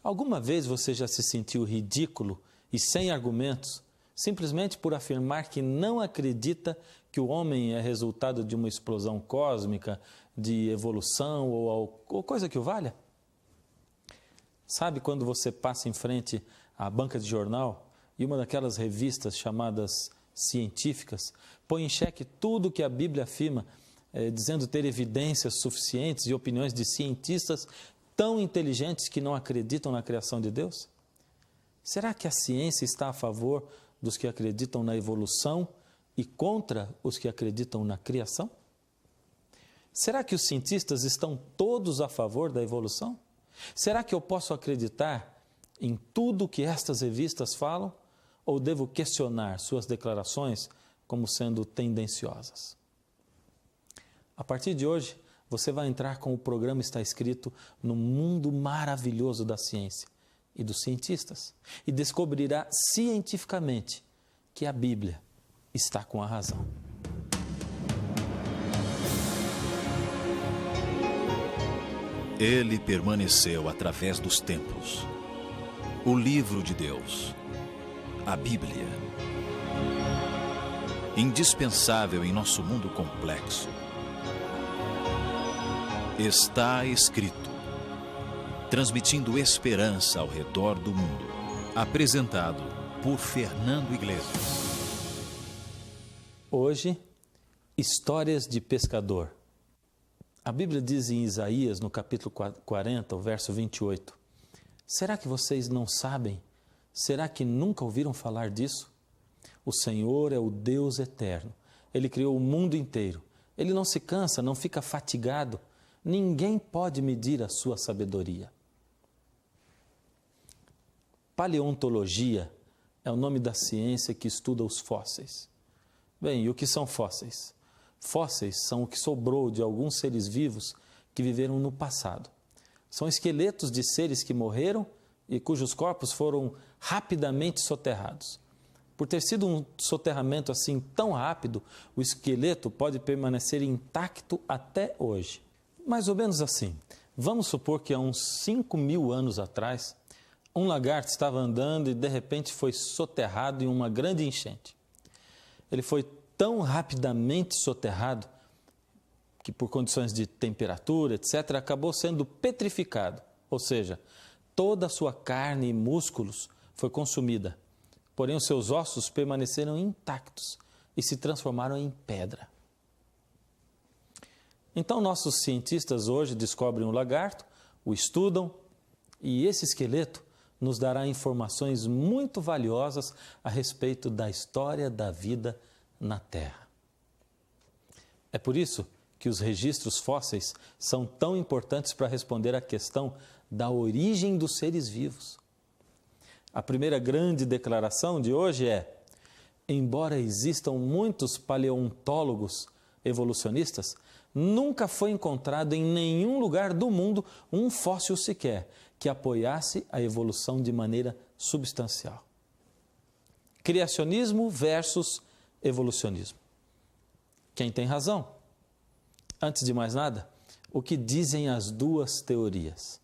Alguma vez você já se sentiu ridículo e sem argumentos, simplesmente por afirmar que não acredita que o homem é resultado de uma explosão cósmica, de evolução ou coisa que o valha? Sabe quando você passa em frente à banca de jornal e uma daquelas revistas chamadas científicas põe em xeque tudo que a Bíblia afirma, dizendo ter evidências suficientes e opiniões de cientistas tão inteligentes que não acreditam na criação de Deus? Será que a ciência está a favor dos que acreditam na evolução e contra os que acreditam na criação? Será que os cientistas estão todos a favor da evolução? Será que eu posso acreditar em tudo que estas revistas falam ou devo questionar suas declarações como sendo tendenciosas? A partir de hoje, você vai entrar com o programa Está Escrito no mundo maravilhoso da ciência e dos cientistas e descobrirá cientificamente que a Bíblia está com a razão. Ele permaneceu através dos tempos. O livro de Deus, a Bíblia. Indispensável em nosso mundo complexo. Está escrito. Transmitindo esperança ao redor do mundo. Apresentado por Fernando Iglesias. Hoje, histórias de pescador. A Bíblia diz em Isaías, no capítulo 40, o verso 28, será que vocês não sabem? Será que nunca ouviram falar disso? O Senhor é o Deus eterno. Ele criou o mundo inteiro. Ele não se cansa, não fica fatigado. Ninguém pode medir a sua sabedoria. Paleontologia é o nome da ciência que estuda os fósseis. Bem, e o que são fósseis? Fósseis são o que sobrou de alguns seres vivos que viveram no passado. São esqueletos de seres que morreram e cujos corpos foram rapidamente soterrados. Por ter sido um soterramento assim tão rápido, o esqueleto pode permanecer intacto até hoje. Mais ou menos assim. Vamos supor que há uns 5.000 anos atrás, um lagarto estava andando e de repente foi soterrado em uma grande enchente. Ele foi tão rapidamente soterrado que por condições de temperatura, etc., acabou sendo petrificado, ou seja, toda a sua carne e músculos foi consumida, porém os seus ossos permaneceram intactos e se transformaram em pedra. Então nossos cientistas hoje descobrem o lagarto, o estudam e esse esqueleto nos dará informações muito valiosas a respeito da história da vida na Terra. É por isso que os registros fósseis são tão importantes para responder à questão da origem dos seres vivos. A primeira grande declaração de hoje é: embora existam muitos paleontólogos evolucionistas, nunca foi encontrado em nenhum lugar do mundo um fóssil sequer que apoiasse a evolução de maneira substancial. Criacionismo versus evolucionismo. Quem tem razão? Antes de mais nada, o que dizem as duas teorias?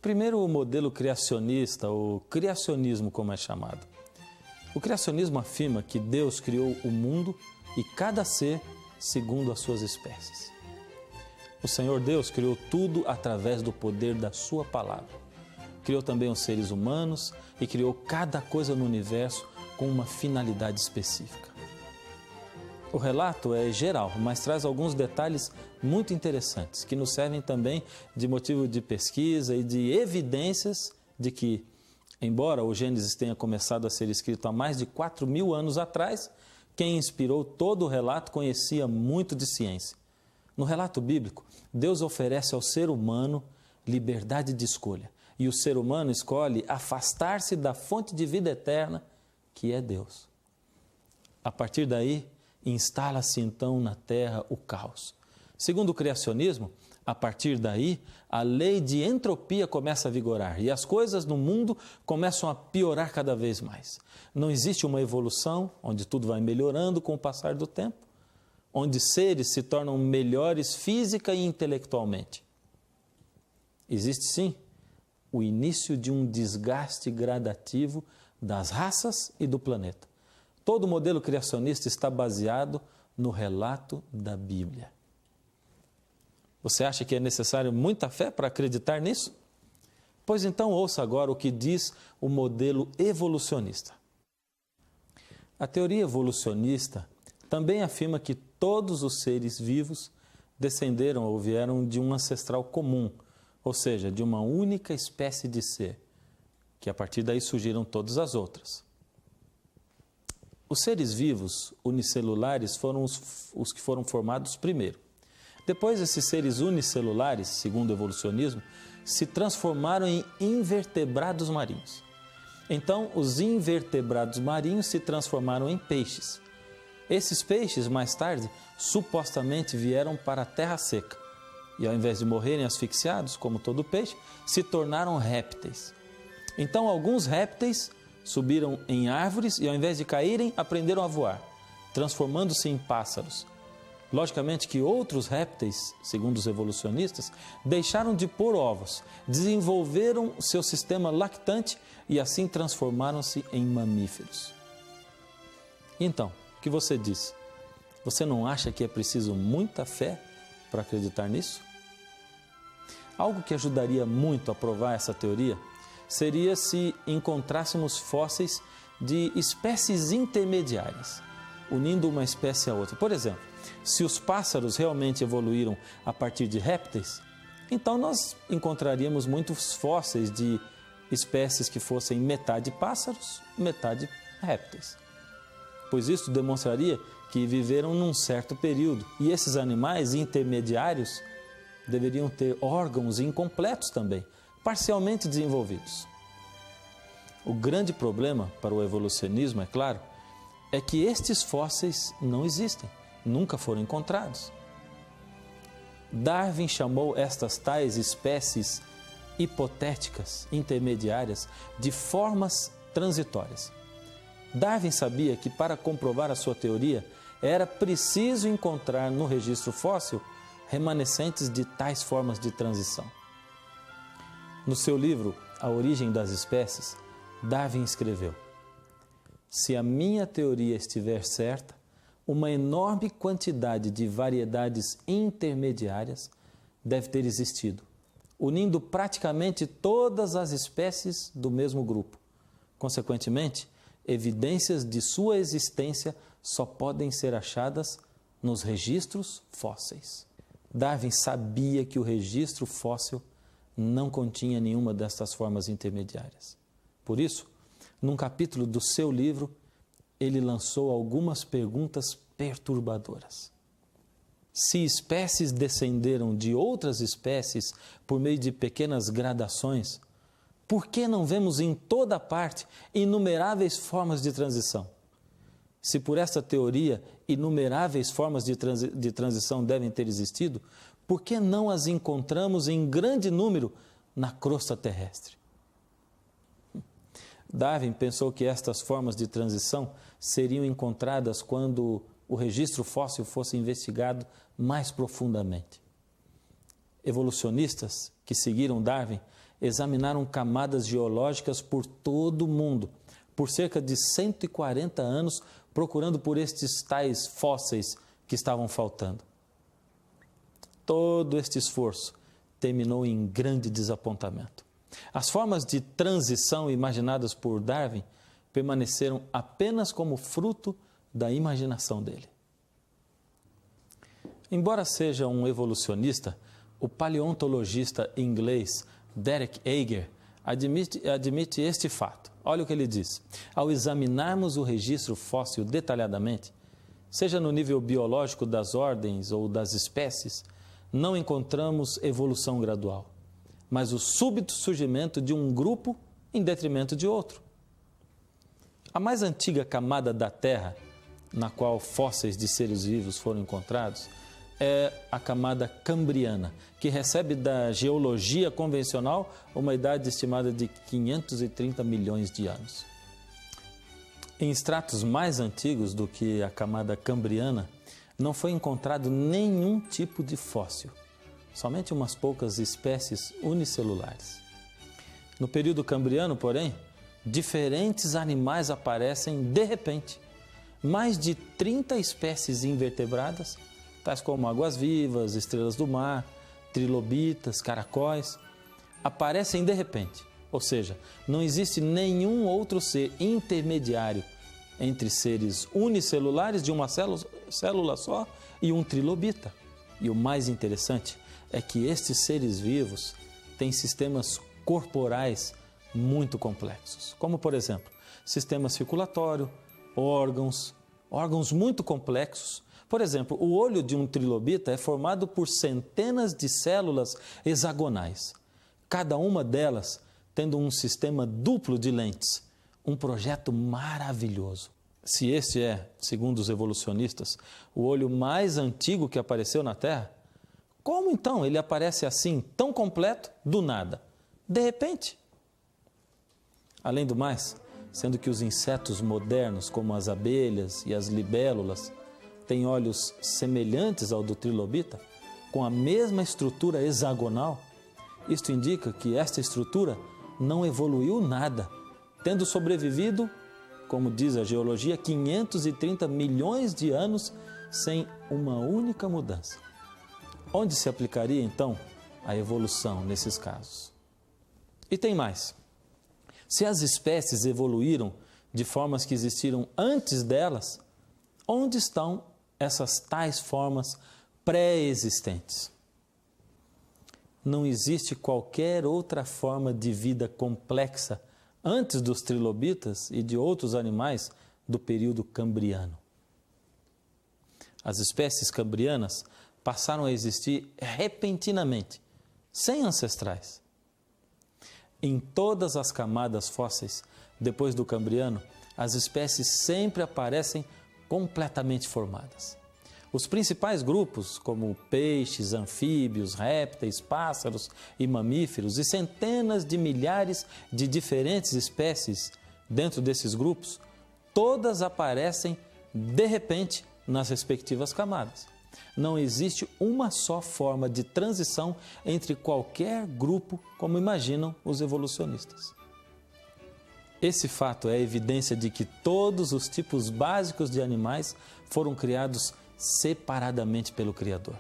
Primeiro, o modelo criacionista, ou criacionismo como é chamado. O criacionismo afirma que Deus criou o mundo e cada ser segundo as suas espécies. O Senhor Deus criou tudo através do poder da sua palavra. Criou também os seres humanos e criou cada coisa no universo com uma finalidade específica. O relato é geral, mas traz alguns detalhes muito interessantes que nos servem também de motivo de pesquisa e de evidências de que, embora o Gênesis tenha começado a ser escrito há mais de 4.000 anos atrás, quem inspirou todo o relato conhecia muito de ciência. No relato bíblico, Deus oferece ao ser humano liberdade de escolha e o ser humano escolhe afastar-se da fonte de vida eterna, que é Deus. A partir daí, instala-se então na terra o caos. Segundo o criacionismo, a partir daí, a lei de entropia começa a vigorar e as coisas no mundo começam a piorar cada vez mais. Não existe uma evolução onde tudo vai melhorando com o passar do tempo, onde seres se tornam melhores física e intelectualmente. Existe sim o início de um desgaste gradativo das raças e do planeta. Todo o modelo criacionista está baseado no relato da Bíblia. Você acha que é necessário muita fé para acreditar nisso? Pois então ouça agora o que diz o modelo evolucionista. A teoria evolucionista também afirma que todos os seres vivos descenderam ou vieram de um ancestral comum, ou seja, de uma única espécie de ser, que a partir daí surgiram todas as outras. Os seres vivos unicelulares foram os que foram formados primeiro. Depois, esses seres unicelulares, segundo o evolucionismo, se transformaram em invertebrados marinhos. Então, os invertebrados marinhos se transformaram em peixes. Esses peixes, mais tarde, supostamente vieram para a terra seca e, ao invés de morrerem asfixiados, como todo peixe, se tornaram répteis. Então, alguns répteis subiram em árvores e, ao invés de caírem, aprenderam a voar, transformando-se em pássaros. Logicamente que outros répteis, segundo os evolucionistas, deixaram de pôr ovos, desenvolveram seu sistema lactante e assim transformaram-se em mamíferos. Então, o que você diz? Você não acha que é preciso muita fé para acreditar nisso? Algo que ajudaria muito a provar essa teoria seria se encontrássemos fósseis de espécies intermediárias, unindo uma espécie a outra. Por exemplo, se os pássaros realmente evoluíram a partir de répteis, então nós encontraríamos muitos fósseis de espécies que fossem metade pássaros, metade répteis. Pois isso demonstraria que viveram num certo período. E esses animais intermediários deveriam ter órgãos incompletos também, parcialmente desenvolvidos. O grande problema para o evolucionismo, é claro, é que estes fósseis não existem, nunca foram encontrados. Darwin chamou estas tais espécies hipotéticas, intermediárias, de formas transitórias. Darwin sabia que para comprovar a sua teoria era preciso encontrar no registro fóssil remanescentes de tais formas de transição. No seu livro A Origem das Espécies, Darwin escreveu: se a minha teoria estiver certa, uma enorme quantidade de variedades intermediárias deve ter existido, unindo praticamente todas as espécies do mesmo grupo. Consequentemente, evidências de sua existência só podem ser achadas nos registros fósseis. Darwin sabia que o registro fóssil não continha nenhuma destas formas intermediárias. Por isso, num capítulo do seu livro, ele lançou algumas perguntas perturbadoras. Se espécies descenderam de outras espécies por meio de pequenas gradações, por que não vemos em toda parte inumeráveis formas de transição? Se por esta teoria inumeráveis formas de transição devem ter existido, por que não as encontramos em grande número na crosta terrestre? Darwin pensou que estas formas de transição seriam encontradas quando o registro fóssil fosse investigado mais profundamente. Evolucionistas que seguiram Darwin examinaram camadas geológicas por todo o mundo, por cerca de 140 anos, procurando por estes tais fósseis que estavam faltando. Todo este esforço terminou em grande desapontamento. As formas de transição imaginadas por Darwin permaneceram apenas como fruto da imaginação dele. Embora seja um evolucionista, o paleontologista inglês Derek Ager admite este fato. Olha o que ele diz: ao examinarmos o registro fóssil detalhadamente, seja no nível biológico das ordens ou das espécies, não encontramos evolução gradual, mas o súbito surgimento de um grupo em detrimento de outro. A mais antiga camada da Terra, na qual fósseis de seres vivos foram encontrados, é a camada cambriana, que recebe da geologia convencional uma idade estimada de 530 milhões de anos. Em estratos mais antigos do que a camada cambriana, não foi encontrado nenhum tipo de fóssil, somente umas poucas espécies unicelulares. No período cambriano, porém, diferentes animais aparecem de repente. Mais de 30 espécies invertebradas, tais como águas-vivas, estrelas do mar, trilobitas, caracóis, aparecem de repente. Ou seja, não existe nenhum outro ser intermediário entre seres unicelulares de uma célula só e um trilobita. E o mais interessante é que estes seres vivos têm sistemas corporais muito complexos, como por exemplo, sistema circulatório, órgãos muito complexos. Por exemplo, o olho de um trilobita é formado por centenas de células hexagonais, cada uma delas tendo um sistema duplo de lentes, um projeto maravilhoso. Se este é, segundo os evolucionistas, o olho mais antigo que apareceu na Terra, como então ele aparece assim, tão completo, do nada, de repente? Além do mais, sendo que os insetos modernos, como as abelhas e as libélulas, têm olhos semelhantes ao do trilobita, com a mesma estrutura hexagonal, isto indica que esta estrutura não evoluiu nada, tendo sobrevivido, como diz a geologia, 530 milhões de anos sem uma única mudança. Onde se aplicaria, então, a evolução nesses casos? E tem mais. Se as espécies evoluíram de formas que existiram antes delas, onde estão essas tais formas pré-existentes? Não existe qualquer outra forma de vida complexa antes dos trilobitas e de outros animais do período cambriano. As espécies cambrianas passaram a existir repentinamente, sem ancestrais. Em todas as camadas fósseis, depois do cambriano, as espécies sempre aparecem completamente formadas. Os principais grupos, como peixes, anfíbios, répteis, pássaros e mamíferos, e centenas de milhares de diferentes espécies dentro desses grupos, todas aparecem de repente nas respectivas camadas. Não existe uma só forma de transição entre qualquer grupo, como imaginam os evolucionistas. Esse fato é evidência de que todos os tipos básicos de animais foram criados separadamente pelo Criador.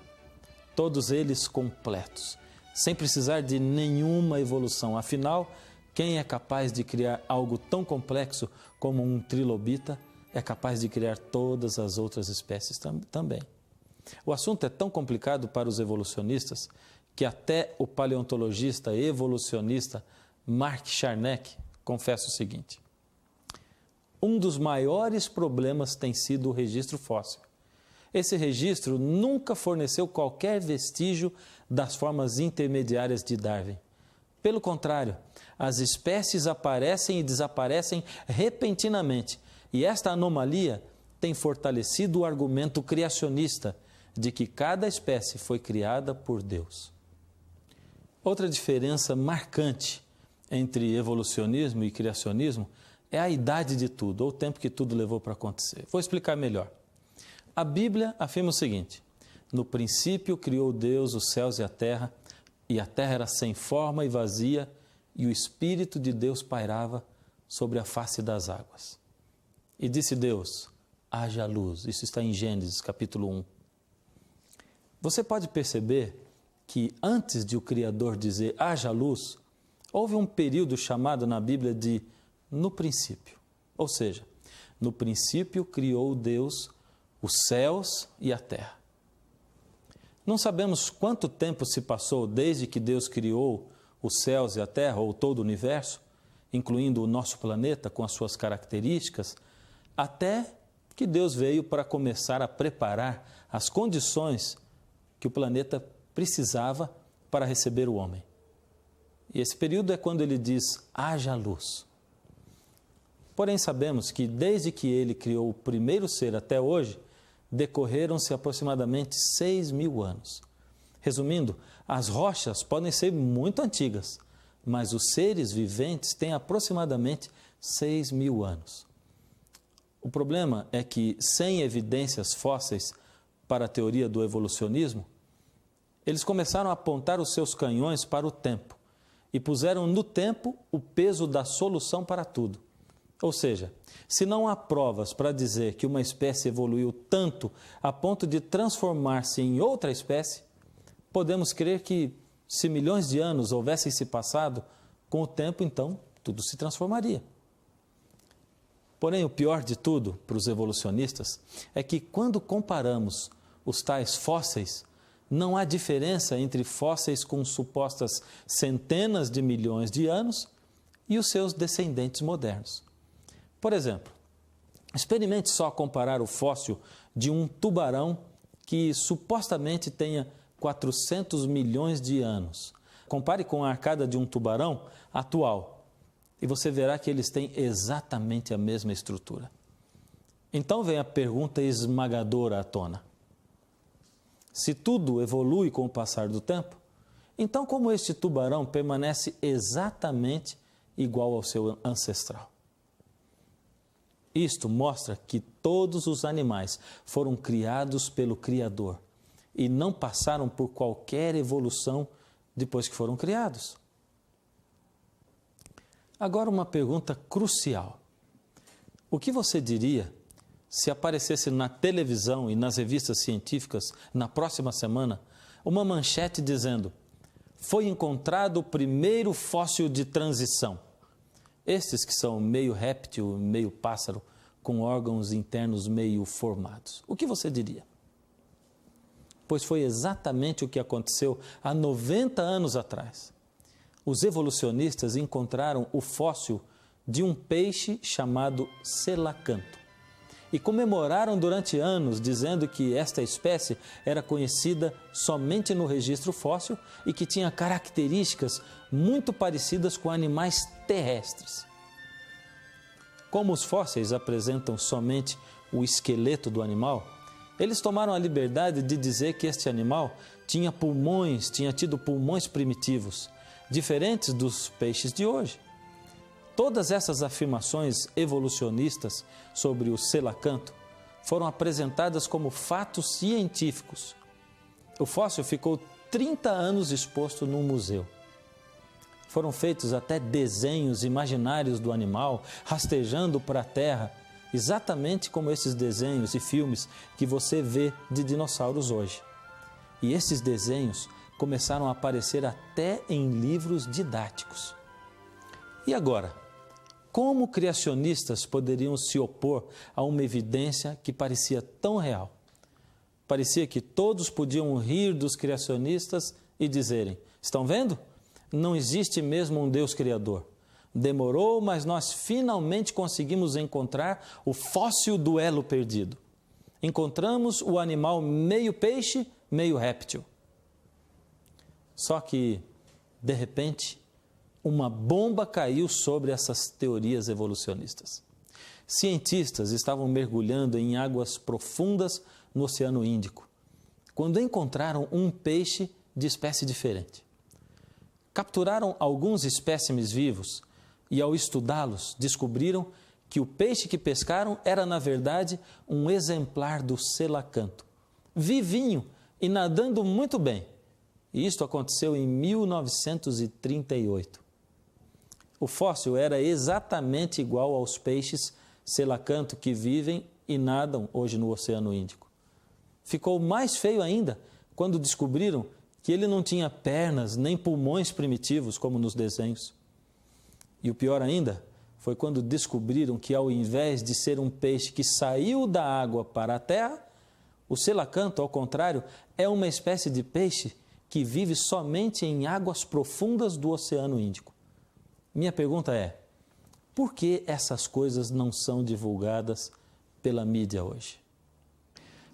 Todos eles completos, sem precisar de nenhuma evolução. Afinal, quem é capaz de criar algo tão complexo como um trilobita é capaz de criar todas as outras espécies também. O assunto é tão complicado para os evolucionistas que até o paleontologista evolucionista Mark Charneck confessa o seguinte: um dos maiores problemas tem sido o registro fóssil. Esse registro nunca forneceu qualquer vestígio das formas intermediárias de Darwin. Pelo contrário, as espécies aparecem e desaparecem repentinamente, e esta anomalia tem fortalecido o argumento criacionista de que cada espécie foi criada por Deus. Outra diferença marcante entre evolucionismo e criacionismo é a idade de tudo, ou o tempo que tudo levou para acontecer. Vou explicar melhor. A Bíblia afirma o seguinte: no princípio criou Deus os céus e a terra era sem forma e vazia, e o Espírito de Deus pairava sobre a face das águas. E disse Deus: haja luz. Isso está em Gênesis, capítulo 1. Você pode perceber que antes de o Criador dizer haja luz, houve um período chamado na Bíblia de no princípio. Ou seja, no princípio criou Deus os céus e a terra. Não sabemos quanto tempo se passou desde que Deus criou os céus e a terra, ou todo o universo, incluindo o nosso planeta com as suas características, até que Deus veio para começar a preparar as condições que o planeta precisava para receber o homem. E esse período é quando ele diz, haja luz. Porém, sabemos que desde que ele criou o primeiro ser até hoje, decorreram-se aproximadamente 6.000 anos. Resumindo, as rochas podem ser muito antigas, mas os seres viventes têm aproximadamente 6.000 anos. O problema é que, sem evidências fósseis para a teoria do evolucionismo, eles começaram a apontar os seus canhões para o tempo e puseram no tempo o peso da solução para tudo. Ou seja, se não há provas para dizer que uma espécie evoluiu tanto a ponto de transformar-se em outra espécie, podemos crer que, se milhões de anos houvessem se passado, com o tempo, então, tudo se transformaria. Porém, o pior de tudo, para os evolucionistas, é que quando comparamos os tais fósseis, não há diferença entre fósseis com supostas centenas de milhões de anos e os seus descendentes modernos. Por exemplo, experimente só comparar o fóssil de um tubarão que supostamente tenha 400 milhões de anos. Compare com a arcada de um tubarão atual e você verá que eles têm exatamente a mesma estrutura. Então vem a pergunta esmagadora à tona. Se tudo evolui com o passar do tempo, então como este tubarão permanece exatamente igual ao seu ancestral? Isto mostra que todos os animais foram criados pelo Criador e não passaram por qualquer evolução depois que foram criados. Agora uma pergunta crucial. O que você diria se aparecesse na televisão e nas revistas científicas na próxima semana uma manchete dizendo: foi encontrado o primeiro fóssil de transição? Estes que são meio réptil, meio pássaro, com órgãos internos meio formados. O que você diria? Pois foi exatamente o que aconteceu há 90 anos atrás. Os evolucionistas encontraram o fóssil de um peixe chamado selacanto e comemoraram durante anos dizendo que esta espécie era conhecida somente no registro fóssil e que tinha características muito parecidas com animais terrestres. Como os fósseis apresentam somente o esqueleto do animal, eles tomaram a liberdade de dizer que este animal tinha tido pulmões primitivos, diferentes dos peixes de hoje. Todas essas afirmações evolucionistas sobre o selacanto foram apresentadas como fatos científicos. O fóssil ficou 30 anos exposto num museu. Foram feitos até desenhos imaginários do animal rastejando para a terra, exatamente como esses desenhos e filmes que você vê de dinossauros hoje. E esses desenhos começaram a aparecer até em livros didáticos. E agora, como criacionistas poderiam se opor a uma evidência que parecia tão real? Parecia que todos podiam rir dos criacionistas e dizerem: estão vendo? Não existe mesmo um Deus criador. Demorou, mas nós finalmente conseguimos encontrar o fóssil do elo perdido. Encontramos o animal meio peixe, meio réptil. Só que, de repente, uma bomba caiu sobre essas teorias evolucionistas. Cientistas estavam mergulhando em águas profundas no Oceano Índico, quando encontraram um peixe de espécie diferente. Capturaram alguns espécimes vivos e, ao estudá-los, descobriram que o peixe que pescaram era, na verdade, um exemplar do selacanto, vivinho e nadando muito bem. E isto aconteceu em 1938. O fóssil era exatamente igual aos peixes selacanto que vivem e nadam hoje no Oceano Índico. Ficou mais feio ainda quando descobriram que ele não tinha pernas nem pulmões primitivos, como nos desenhos. E o pior ainda foi quando descobriram que, ao invés de ser um peixe que saiu da água para a terra, o selacanto, ao contrário, é uma espécie de peixe que vive somente em águas profundas do Oceano Índico. Minha pergunta é: por que essas coisas não são divulgadas pela mídia hoje?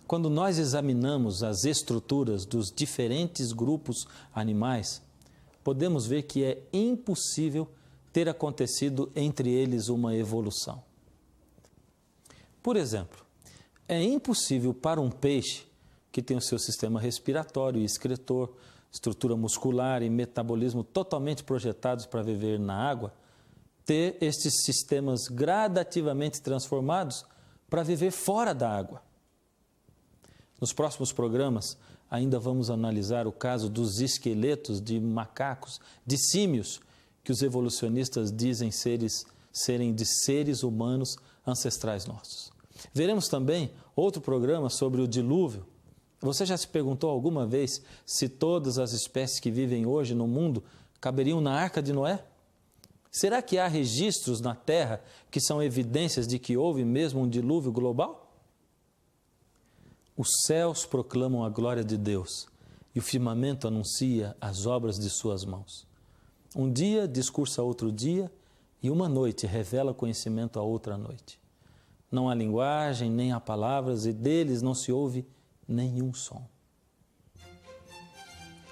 Quando nós examinamos as estruturas dos diferentes grupos animais, podemos ver que é impossível ter acontecido entre eles uma evolução. Por exemplo, é impossível para um peixe que tem o seu sistema respiratório e excretor, estrutura muscular e metabolismo totalmente projetados para viver na água, ter estes sistemas gradativamente transformados para viver fora da água. Nos próximos programas, ainda vamos analisar o caso dos esqueletos de macacos, de símios, que os evolucionistas dizem serem de seres humanos ancestrais nossos. Veremos também outro programa sobre o dilúvio. Você já se perguntou alguma vez se todas as espécies que vivem hoje no mundo caberiam na Arca de Noé? Será que há registros na Terra que são evidências de que houve mesmo um dilúvio global? Os céus proclamam a glória de Deus e o firmamento anuncia as obras de suas mãos. Um dia discursa outro dia e uma noite revela conhecimento a outra noite. Não há linguagem, nem há palavras e deles não se ouve nenhum som.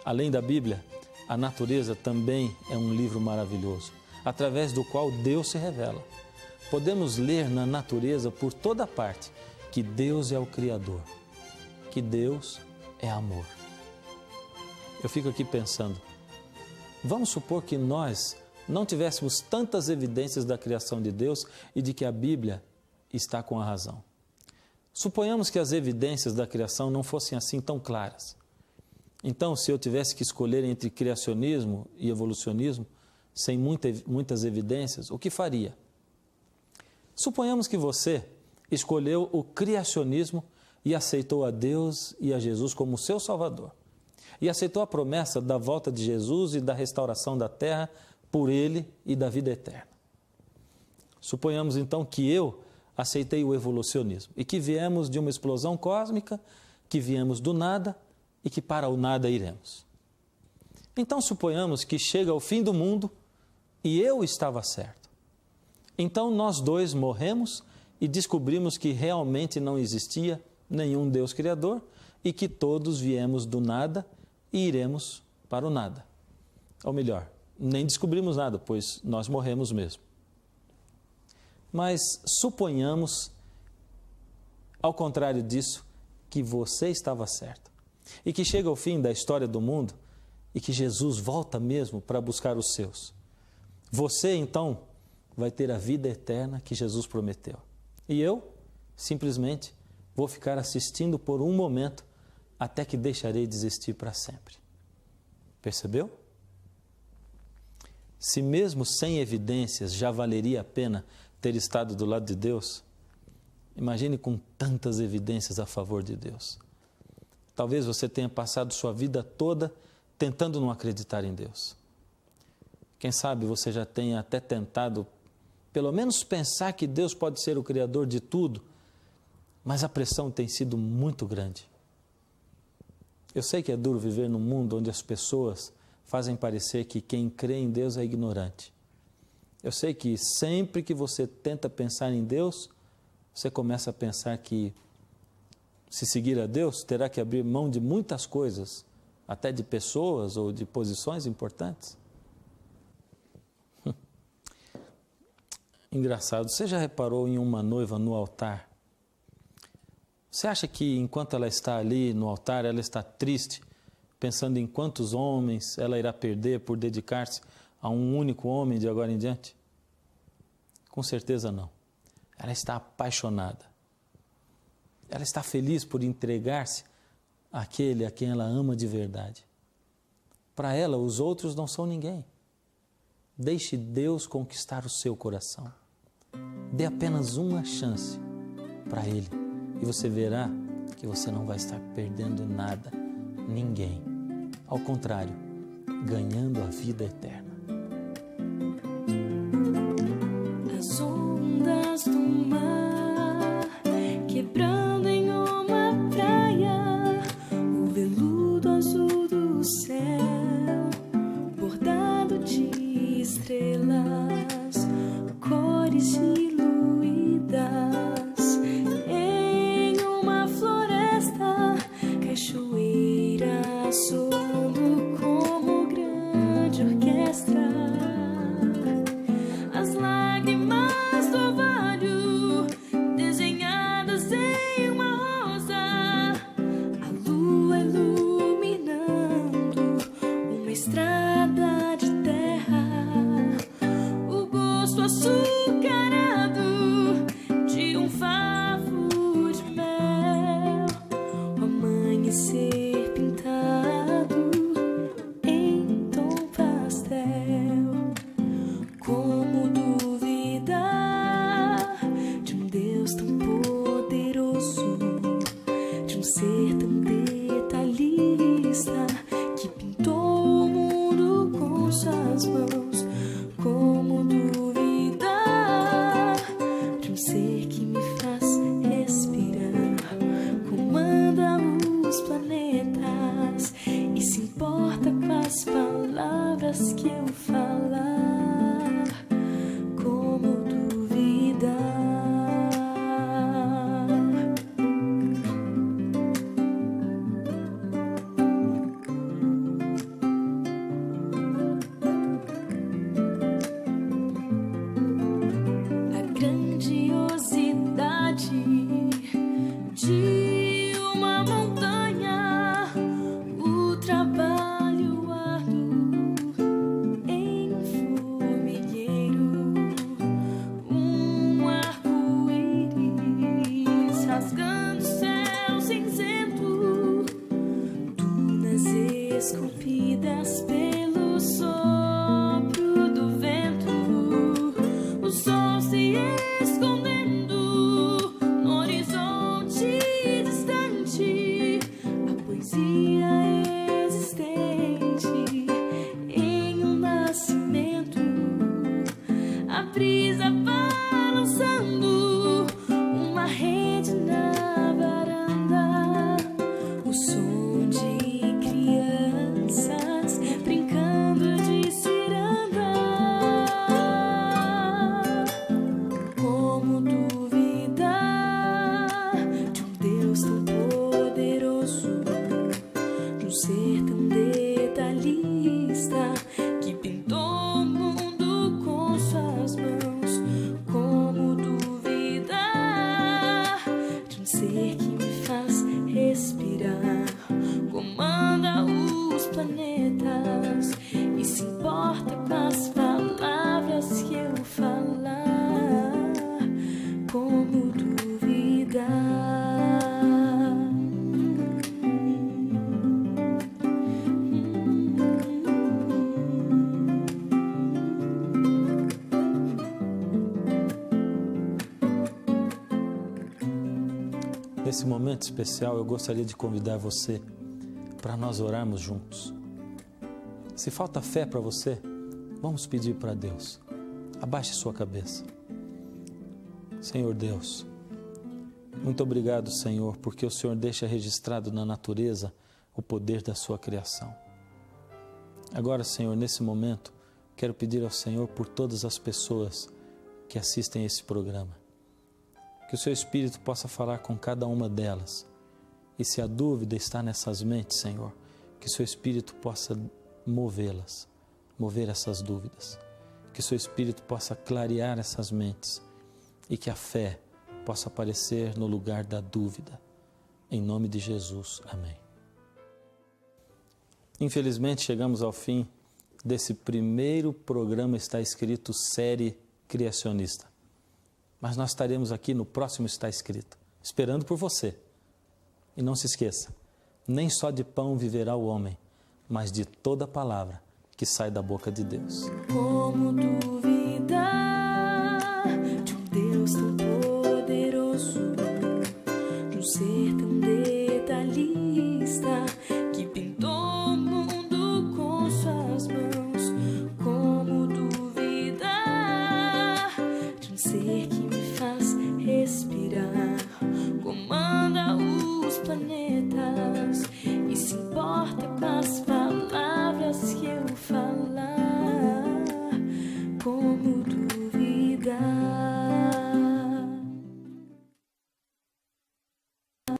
Além da Bíblia, a natureza também é um livro maravilhoso, através do qual Deus se revela. Podemos ler na natureza por toda parte que Deus é o Criador, que Deus é amor. Eu fico aqui pensando, vamos supor que nós não tivéssemos tantas evidências da criação de Deus e de que a Bíblia está com a razão. Suponhamos que as evidências da criação não fossem assim tão claras. Então, se eu tivesse que escolher entre criacionismo e evolucionismo, sem muitas evidências, o que faria? Suponhamos que você escolheu o criacionismo e aceitou a Deus e a Jesus como seu Salvador. E aceitou a promessa da volta de Jesus e da restauração da terra por Ele e da vida eterna. Suponhamos então que eu aceitei o evolucionismo e que viemos de uma explosão cósmica, que viemos do nada e que para o nada iremos. Então suponhamos que chega o fim do mundo e eu estava certo. Então nós dois morremos e descobrimos que realmente não existia nenhum Deus Criador e que todos viemos do nada e iremos para o nada. Ou melhor, nem descobrimos nada, pois nós morremos mesmo. Mas suponhamos, ao contrário disso, que você estava certo e que chega o fim da história do mundo e que Jesus volta mesmo para buscar os seus. Você, então, vai ter a vida eterna que Jesus prometeu. E eu, simplesmente, vou ficar assistindo por um momento até que deixarei de existir para sempre. Percebeu? Se mesmo sem evidências já valeria a pena ter estado do lado de Deus, imagine com tantas evidências a favor de Deus. Talvez você tenha passado sua vida toda tentando não acreditar em Deus. Quem sabe você já tenha até tentado, pelo menos pensar que Deus pode ser o Criador de tudo, mas a pressão tem sido muito grande. Eu sei que é duro viver num mundo onde as pessoas fazem parecer que quem crê em Deus é ignorante. Eu sei que sempre que você tenta pensar em Deus, você começa a pensar que se seguir a Deus, terá que abrir mão de muitas coisas, até de pessoas ou de posições importantes. Engraçado, você já reparou em uma noiva no altar? Você acha que enquanto ela está ali no altar, ela está triste, pensando em quantos homens ela irá perder por dedicar-se a um único homem de agora em diante? Com certeza não. Ela está apaixonada. Ela está feliz por entregar-se àquele a quem ela ama de verdade. Para ela, os outros não são ninguém. Deixe Deus conquistar o seu coração. Dê apenas uma chance para Ele e você verá que você não vai estar perdendo nada, ninguém. Ao contrário, ganhando a vida eterna. As ondas do mar quebrando em uma praia, o veludo azul do céu bordado de estrelas, cores diluídas em uma floresta, cachoeira soando como grande orquestra. As lágrimas do orvalho desenhadas em uma rosa, a lua iluminando uma estrada de terra, o gosto açucarado de um favo de mel, o amanhecer pintado em tom pastel. palavras que eu falar, como duvidar? A grandiosidade de uma montanha, o trabalho árduo em um formigueiro, um arco-íris rasgando o céu cinzento, dunas esculpidas pelo sopro do vento, o sol se escondendo no horizonte distante, a poesia existente em um nascimento, a brisa balançando uma rede na varanda, o som de crianças brincando de ciranda. Como duvidar de um Deus tão poderoso, de um ser tão detalhista, que pintou o mundo com suas mãos? Como duvidar de um ser que me faz respirar, comanda os planetas e se importa com as palavras que eu falar? Como duvidar? Nesse momento especial, eu gostaria de convidar você para nós orarmos juntos. Se falta fé para você, vamos pedir para Deus. Abaixe sua cabeça. Senhor Deus, muito obrigado, Senhor, porque o Senhor deixa registrado na natureza o poder da sua criação. Agora, Senhor, nesse momento, quero pedir ao Senhor por todas as pessoas que assistem esse programa, que o seu Espírito possa falar com cada uma delas. E se a dúvida está nessas mentes, Senhor, que o seu Espírito possa movê-las, mover essas dúvidas, que o seu Espírito possa clarear essas mentes e que a fé possa aparecer no lugar da dúvida. Em nome de Jesus, amém. Infelizmente, chegamos ao fim desse primeiro programa Está Escrito, série criacionista. Mas nós estaremos aqui no próximo Está Escrito, esperando por você. E não se esqueça, nem só de pão viverá o homem, mas de toda palavra que sai da boca de Deus. Como duvidar de um Deus tão poderoso, de um ser tão detalhista, que pintou o mundo com suas mãos? Como duvidar de um ser que me faz respirar, comanda os planetas e se importa com as palavras que eu falar? Como duvidar?